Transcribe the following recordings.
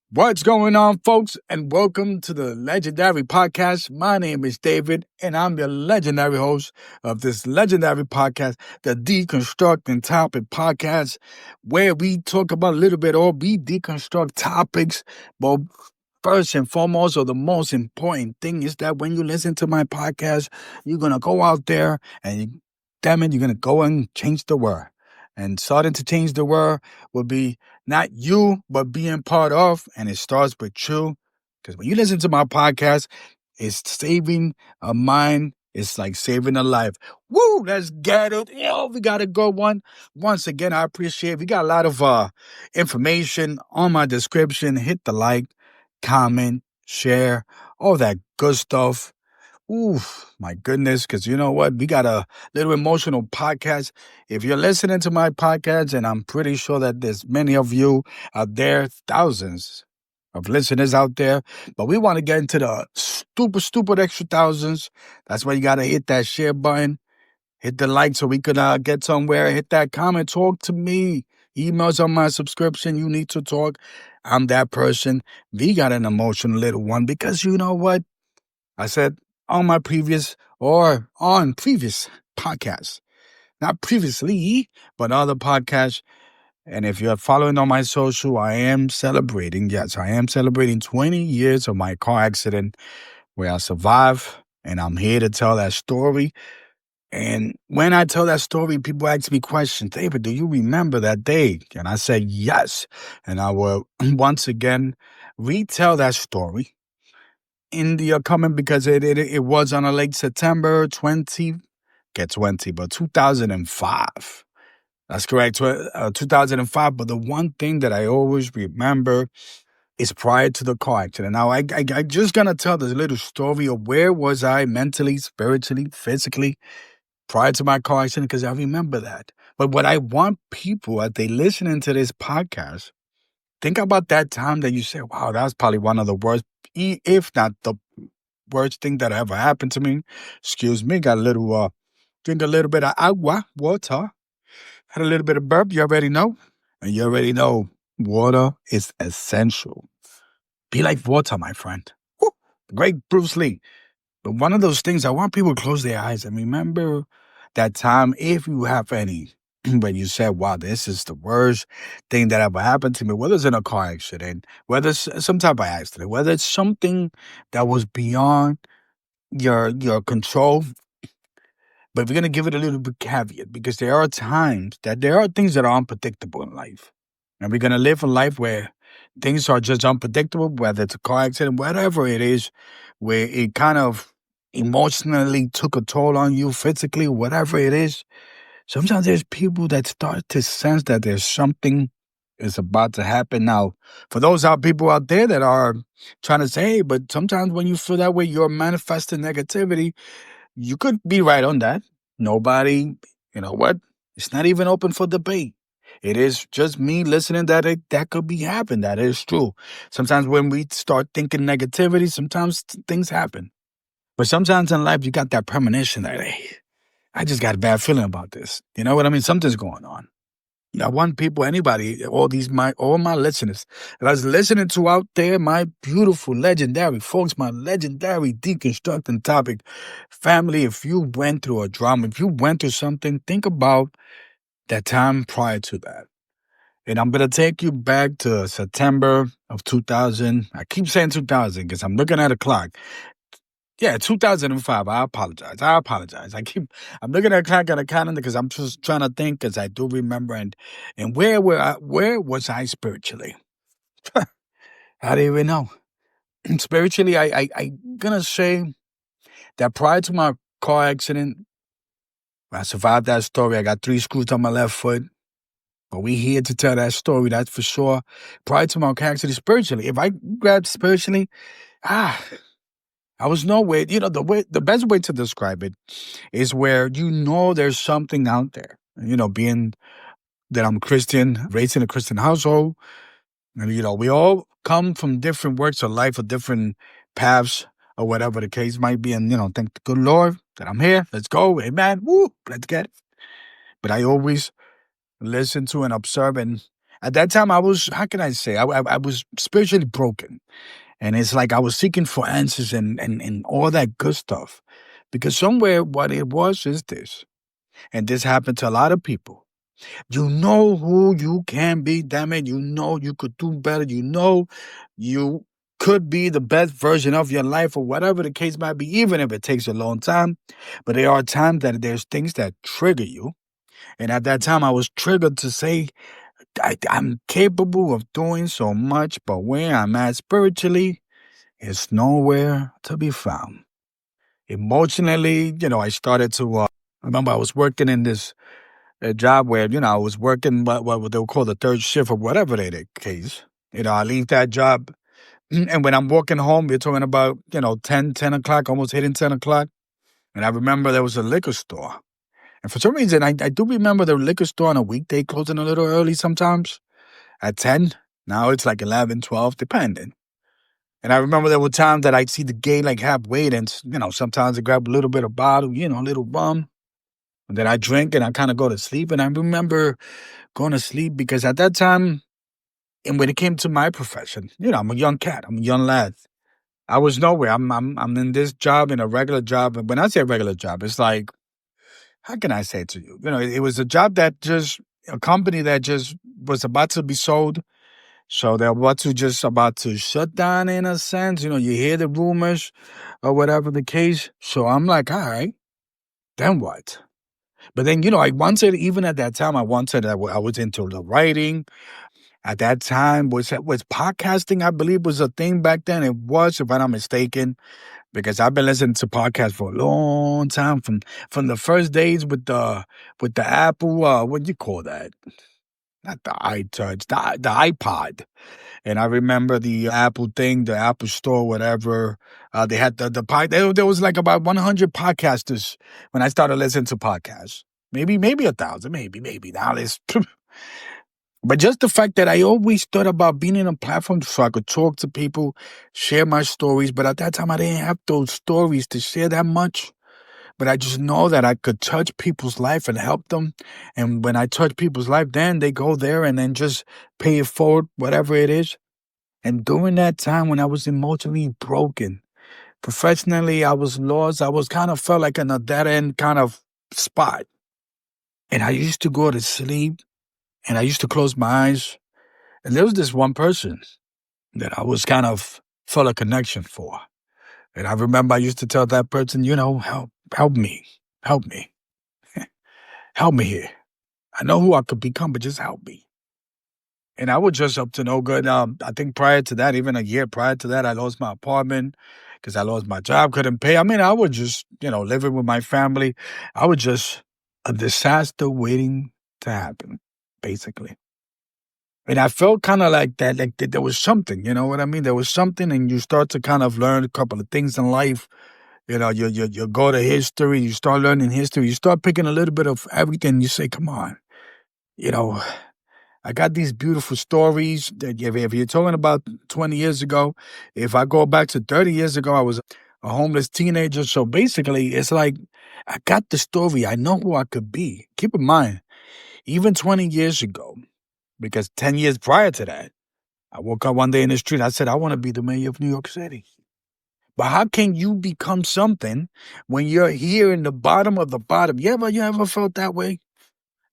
What's going on, folks? And welcome to the Legendary Podcast. My name is David, and I'm your legendary host of this legendary podcast, the D-constructing Topic Podcast, where we talk about a little bit or we deconstruct topics. But first and foremost, or the most important thing is that when you listen to my podcast, you're going to go out there and, damn it, you're going to go and change the world. And starting to change the world will be not you, but being part of, and it starts with you. Because when you listen to my podcast, it's saving a mind. It's like saving a life. Woo, let's get it. Yo, we got a good one. Once again, I appreciate. We got a lot of information on my description. Hit the like, comment, share, all that good stuff. Ooh, my goodness, because you know what? We got a little emotional podcast. If you're listening to my podcast, and I'm pretty sure that there's many of you out there, thousands of listeners out there, but we want to get into the stupid extra thousands. That's why you got to hit that share button, hit the like so we could get somewhere, hit that comment, talk to me. Emails on my subscription. You need to talk. I'm that person. We got an emotional little one because you know what? I said on previous podcasts, not previously, but other podcasts. And if you're following on my social, I am celebrating 20 years of my car accident where I survived. And I'm here to tell that story. And when I tell that story, people ask me questions. David, do you remember that day? And I say, yes. And I will once again retell that story in the upcoming, because it was on a late September 2005. That's correct, 2005. But the one thing that I always remember is prior to the car accident. Now, I just gonna tell this little story of where was I mentally, spiritually, physically prior to my car accident, because I remember that. But what I want people, as they listening to this podcast, think about that time that you say, wow, that was probably one of the worst, if not the worst thing that ever happened to me. Excuse me, got a little, drink a little bit of agua, water, had a little bit of burp, you already know. And you already know water is essential. Be like water, my friend. Woo! Great Bruce Lee. But one of those things, I want people to close their eyes and remember that time, if you have any, when you said, wow, this is the worst thing that ever happened to me, whether it's in a car accident, whether it's some type of accident, whether it's something that was beyond your control. But we're going to give it a little bit caveat, because there are times that there are things that are unpredictable in life. And we're going to live a life where things are just unpredictable, whether it's a car accident, whatever it is, where it kind of emotionally took a toll on you, physically, whatever it is. Sometimes there's people that start to sense that there's something is about to happen. Now, for those people out there that are trying to say, hey, but sometimes when you feel that way, you're manifesting negativity. You could be right on that. Nobody, you know what? It's not even open for debate. It is just me listening that could be happening. That is true. Sometimes when we start thinking negativity, sometimes things happen. But sometimes in life, you got that premonition that, hey, I just got a bad feeling about this. You know what I mean? Something's going on. I want people, anybody, all my listeners that I was listening to out there, my beautiful, legendary folks, my legendary deconstructing topic family. If you went through a drama, if you went through something, think about that time prior to that. And I'm going to take you back to September of 2000. I keep saying 2000 because I'm looking at a clock. Yeah, 2005. I apologize. I'm looking at a clock on a calendar because I'm just trying to think, because I do remember. And where was I spiritually? I don't even know. Spiritually, I gonna say that prior to my car accident, I survived that story. I got 3 screws on my left foot. But we here to tell that story, that's for sure. Prior to my car accident, spiritually, if I grabbed spiritually, I was nowhere. You know, the best way to describe it is where you know there's something out there. You know, being that I'm Christian, raised in a Christian household, and you know, we all come from different works of life or different paths or whatever the case might be. And you know, thank the good Lord that I'm here. Let's go, amen. Woo, let's get it. But I always listen to and observe, and At that time, I was, how can I say, I was spiritually broken. And it's like I was seeking for answers and all that good stuff. Because somewhere what it was is this. And this happened to a lot of people. You know who you can be, damn it. You know you could do better. You know you could be the best version of your life or whatever the case might be, even if it takes a long time. But there are times that there's things that trigger you. And at that time, I was triggered to say, I'm capable of doing so much, but where I'm at spiritually is nowhere to be found. Emotionally, I started to, I remember I was working in this job where, I was working what they'll call the third shift or whatever the case. I leave that job. And when I'm walking home, we're talking about, 10 o'clock, almost hitting 10 o'clock. And I remember there was a liquor store. And for some reason, I do remember the liquor store on a weekday closing a little early sometimes at 10. Now it's like 11, 12, depending. And I remember there were times that I'd see the gate like halfway, and, sometimes I grab a little bit of bottle, a little rum. And then I drink and I kind of go to sleep. And I remember going to sleep because at that time, and when it came to my profession, I'm a young cat. I'm a young lad. I was nowhere. I'm in this job, in a regular job. And when I say regular job, it's like, how can I say it to you? It was a job a company that just was about to be sold. So they're about to shut down in a sense. You hear the rumors or whatever the case. So I'm like, all right, then what? But then, I wanted, even at that time, I was into the writing. At that time, was podcasting, I believe, was a thing back then. It was, if I'm not mistaken, because I've been listening to podcasts for a long time, from the first days with the Apple, what do you call that? Not the iTouch, the iPod. And I remember the Apple thing, the Apple Store, whatever. They had there was like about 100 podcasters when I started listening to podcasts. Maybe 1,000, maybe. Now there's, but just the fact that I always thought about being in a platform so I could talk to people, share my stories. But at that time, I didn't have those stories to share that much. But I just know that I could touch people's life and help them. And when I touch people's life, then they go there and then just pay it forward, whatever it is. And during that time when I was emotionally broken, professionally, I was lost. I was kind of felt like in a dead end kind of spot. And I used to go to sleep and I used to close my eyes. And there was this one person that I was kind of felt a connection for. And I remember I used to tell that person, help me, help me, help me here. I know who I could become, but just help me. And I was just up to no good. I think prior to that, even a year prior to that, I lost my apartment because I lost my job, couldn't pay. I mean, I was just, living with my family. I was just a disaster waiting to happen, basically. And I felt kind of like that, like there was something, you know what I mean? There was something, and you start to kind of learn a couple of things in life. You go to history, you start learning history, you start picking a little bit of everything. You say, come on, I got these beautiful stories that if you're talking about 20 years ago, if I go back to 30 years ago, I was a homeless teenager. So basically, it's like I got the story. I know who I could be. Keep in mind, even 20 years ago, because 10 years prior to that, I woke up one day in the street. I said, I want to be the mayor of New York City. But how can you become something when you're here in the bottom of the bottom? You ever felt that way?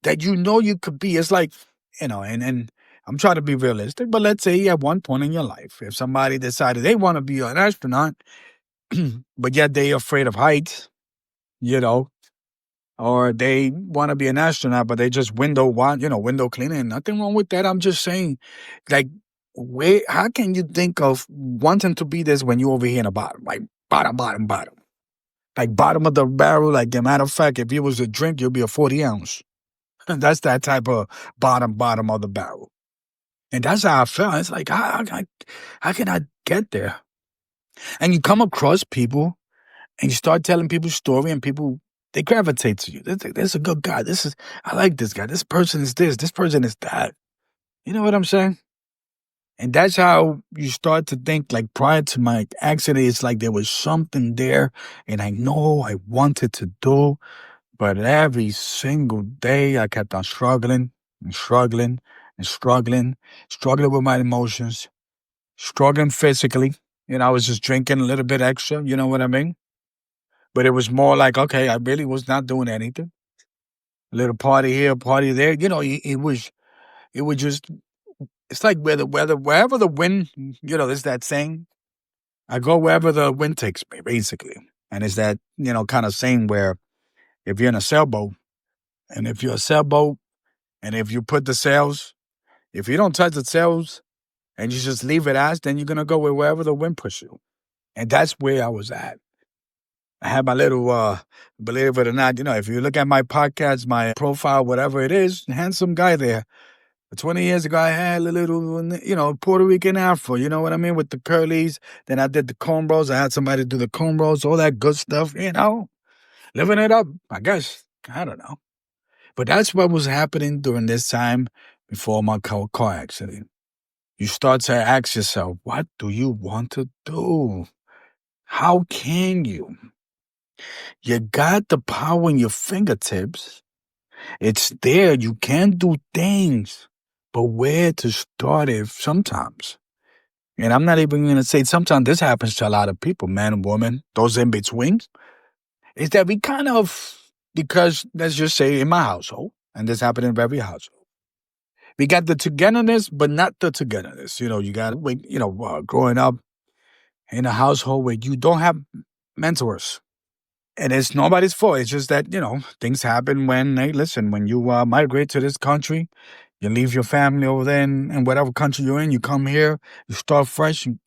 That you could be. It's like, and I'm trying to be realistic, but let's say at one point in your life, if somebody decided they want to be an astronaut, but yet they're afraid of heights, or they want to be an astronaut, but they just window cleaning. Nothing wrong with that. I'm just saying, like, how can you think of wanting to be this when you're over here in the bottom, like bottom, like bottom of the barrel? Like, as a matter of fact, if it was a drink, you'll be a 40 ounce. That's that type of bottom of the barrel. And that's how I felt. It's like, how can I get there? And you come across people and you start telling people story, and people, they gravitate to you. There's a good guy. I like this guy. This person is this person is that. You know what I'm saying? And that's how you start to think, like, prior to my accident, it's like there was something there, and I know I wanted to do, but every single day I kept on struggling and struggling and struggling with my emotions, struggling physically. I was just drinking a little bit extra, you know what I mean? But it was more like, okay, I really was not doing anything. A little party here, party there. It was just, it's like wherever the wind, there's that saying, I go wherever the wind takes me, basically. And it's that, kind of saying where if you're in a sailboat, and if you're a sailboat, and if you put the sails, if you don't touch the sails and you just leave it as, then you're going to go wherever the wind pushes you. And that's where I was at. I had my little, believe it or not, if you look at my podcast, my profile, whatever it is, handsome guy there. 20 years ago, I had a little, Puerto Rican afro, you know what I mean, with the curlies. Then I did the cornrows. I had somebody do the cornrows, all that good stuff, living it up, I guess. I don't know. But that's what was happening during this time before my car accident. You start to ask yourself, what do you want to do? How can you? You got the power in your fingertips. It's there. You can do things. But where to start it sometimes? And I'm not even going to say sometimes this happens to a lot of people, man and woman, those in between, is that we kind of, because let's just say in my household, and this happened in every household, we got the togetherness, but not the togetherness. You got, growing up in a household where you don't have mentors. And it's nobody's fault. It's just that, things happen when, hey, listen, when you migrate to this country, you leave your family over there in whatever country you're in, you come here, you start fresh, and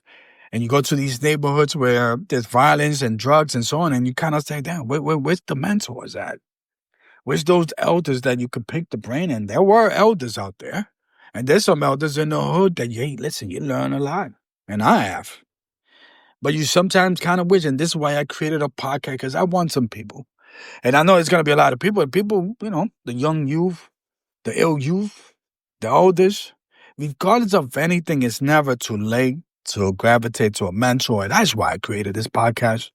you go to these neighborhoods where there's violence and drugs and so on, and you kind of say, damn, where's the mentors at? Where's those elders that you could pick the brain in? There were elders out there, and there's some elders in the hood that, hey, listen, you learn a lot, and I have. But you sometimes kind of wish, and this is why I created a podcast, because I want some people. And I know it's going to be a lot of people, the young youth, the ill youth, the oldest. Regardless of anything, it's never too late to gravitate to a mentor. That's why I created this podcast.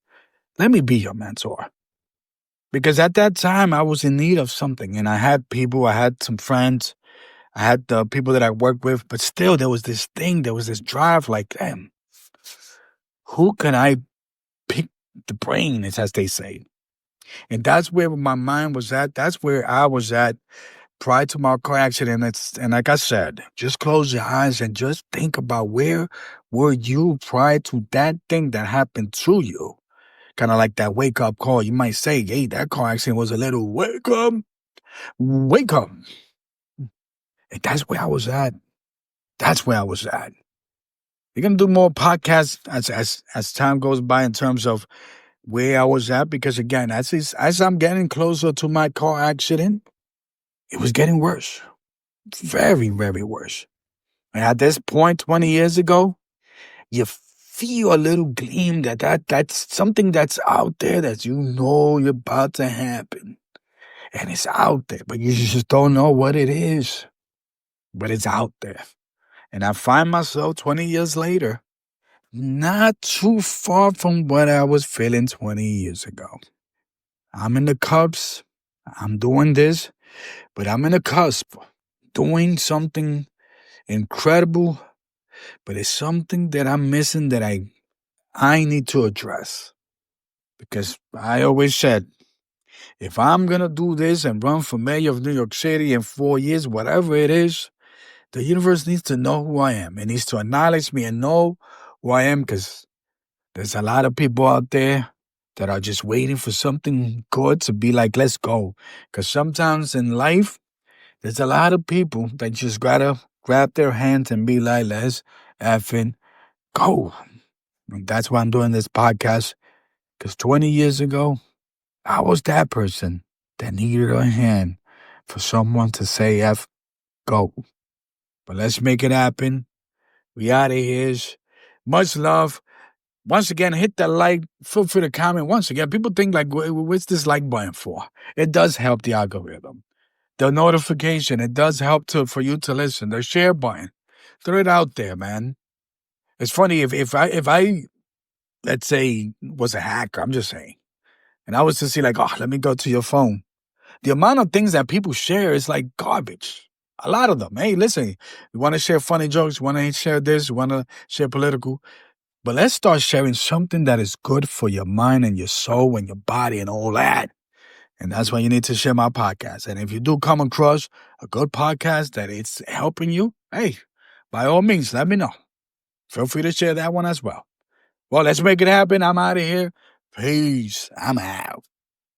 Let me be your mentor. Because at that time, I was in need of something. And I had people, I had some friends, I had the people that I worked with. But still, there was this thing, there was this drive like, damn, who can I pick the brain, as they say? And that's where my mind was at. That's where I was at prior to my car accident. And like I said, just close your eyes and just think about where were you prior to that thing that happened to you. Kind of like that wake-up call. You might say, hey, that car accident was a little wake up. And that's where I was at. That's where I was at. We're going to do more podcasts as time goes by in terms of where I was at. Because again, as I'm getting closer to my car accident, it was getting worse. Very, very worse. And at this point, 20 years ago, you feel a little gleam that's something that's out there that you're about to happen. And it's out there, but you just don't know what it is. But it's out there. And I find myself 20 years later, not too far from what I was feeling 20 years ago. I'm in the cusp. I'm doing this, but I'm in the cusp doing something incredible, but it's something that I'm missing that I need to address. Because I always said, if I'm going to do this and run for mayor of New York City in 4 years, whatever it is, the universe needs to know who I am. It needs to acknowledge me and know who I am, because there's a lot of people out there that are just waiting for something good to be like, let's go. Because sometimes in life, there's a lot of people that just gotta grab their hands and be like, let's effing go. And that's why I'm doing this podcast. Because 20 years ago, I was that person that needed a hand for someone to say F go. But let's make it happen. We out of here. Much love. Once again, hit that like, feel free to comment. Once again, people think like, what's this like button for? It does help the algorithm. The notification, it does help for you to listen. The share button. Throw it out there, man. It's funny if I let's say was a hacker, I'm just saying, and I was to see like, oh, let me go to your phone. The amount of things that people share is like garbage. A lot of them. Hey, listen, you want to share funny jokes, you want to share this, you want to share political, but let's start sharing something that is good for your mind and your soul and your body and all that. And that's why you need to share my podcast. And if you do come across a good podcast that it's helping you, hey, by all means, let me know. Feel free to share that one as well. Well, let's make it happen. I'm out of here. Peace. I'm out.